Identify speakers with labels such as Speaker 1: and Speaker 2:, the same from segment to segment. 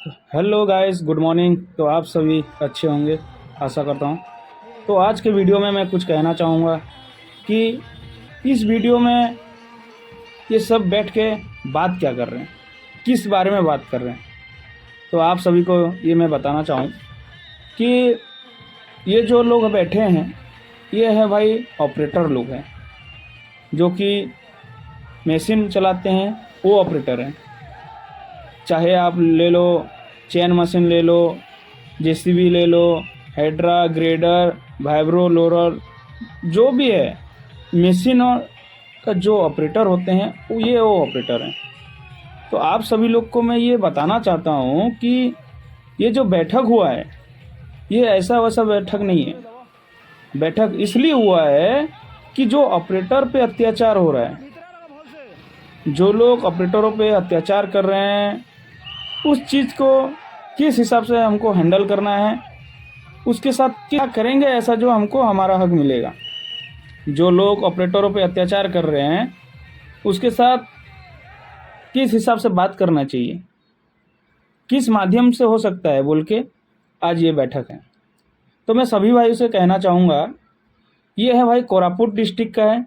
Speaker 1: Hello guys, good morning. तो आप सभी अच्छे होंगे, आशा करता हूँ। तो आज के वीडियो में मैं कुछ कहना चाहूँगा कि इस वीडियो में ये सब बैठ के बात क्या कर रहे हैं, किस बारे में बात कर रहे हैं। तो आप सभी को ये मैं बताना चाहूँ कि ये जो लोग बैठे हैं ये है भाई ऑपरेटर लोग हैं, जो कि मशीन चलाते हैं, वो ऑपरेटर हैं। चाहे आप ले लो चेन मशीन, ले लो जेसीबी, ले लो हेड्रा, ग्रेडर, वाइब्रो लोरर, जो भी है मशीन और का जो ऑपरेटर होते हैं वो ऑपरेटर हैं। तो आप सभी लोग को मैं ये बताना चाहता हूँ कि ये जो बैठक हुआ है ये ऐसा वैसा बैठक नहीं है। बैठक इसलिए हुआ है कि जो ऑपरेटर पे अत्याचार हो रहा है, जो लोग ऑपरेटरों पे अत्याचार कर रहे हैं, उस चीज़ को किस हिसाब से हमको हैंडल करना है, उसके साथ क्या करेंगे ऐसा जो हमको हमारा हक मिलेगा। जो लोग ऑपरेटरों पे अत्याचार कर रहे हैं उसके साथ किस हिसाब से बात करना चाहिए, किस माध्यम से हो सकता है बोल के आज ये बैठक है। तो मैं सभी भाइयों से कहना चाहूँगा, ये है भाई कोरापुट डिस्ट्रिक्ट का है।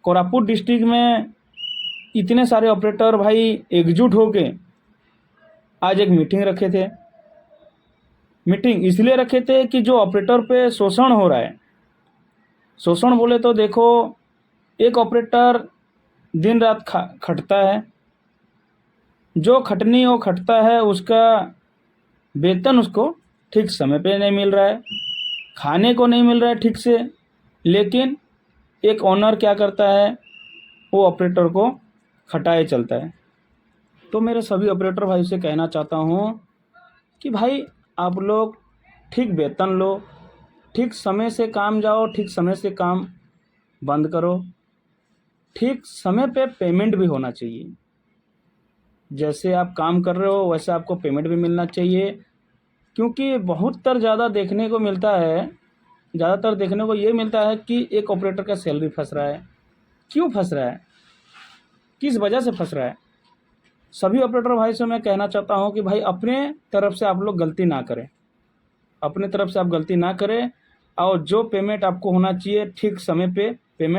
Speaker 1: कोरापुट डिस्ट्रिक्ट में इतने सारे ऑपरेटर भाई एकजुट होके आज एक मीटिंग रखे थे। मीटिंग इसलिए रखे थे कि जो ऑपरेटर पे शोषण हो रहा है, शोषण बोले तो देखो, एक ऑपरेटर दिन रात खटता है, जो खटनी वो खटता है, उसका वेतन उसको ठीक समय पे नहीं मिल रहा है, खाने को नहीं मिल रहा है ठीक से। लेकिन एक ओनर क्या करता है, वो ऑपरेटर को खटाए चलता है। तो मेरे सभी ऑपरेटर भाई से कहना चाहता हूँ कि भाई आप लोग ठीक वेतन लो, ठीक समय से काम जाओ, ठीक समय से काम बंद करो, ठीक समय पे पेमेंट भी होना चाहिए। जैसे आप काम कर रहे हो वैसे आपको पेमेंट भी मिलना चाहिए। क्योंकि ज़्यादातर देखने को ये मिलता है कि एक ऑपरेटर का सैलरी फंस रहा है। क्यों फंस रहा है, किस वजह से फंस रहा है? सभी ऑपरेटर भाई से मैं कहना चाहता हूँ कि भाई अपने तरफ से आप लोग गलती ना करें, अपने तरफ से आप गलती ना करें, और जो पेमेंट आपको होना चाहिए ठीक समय पे पेमेंट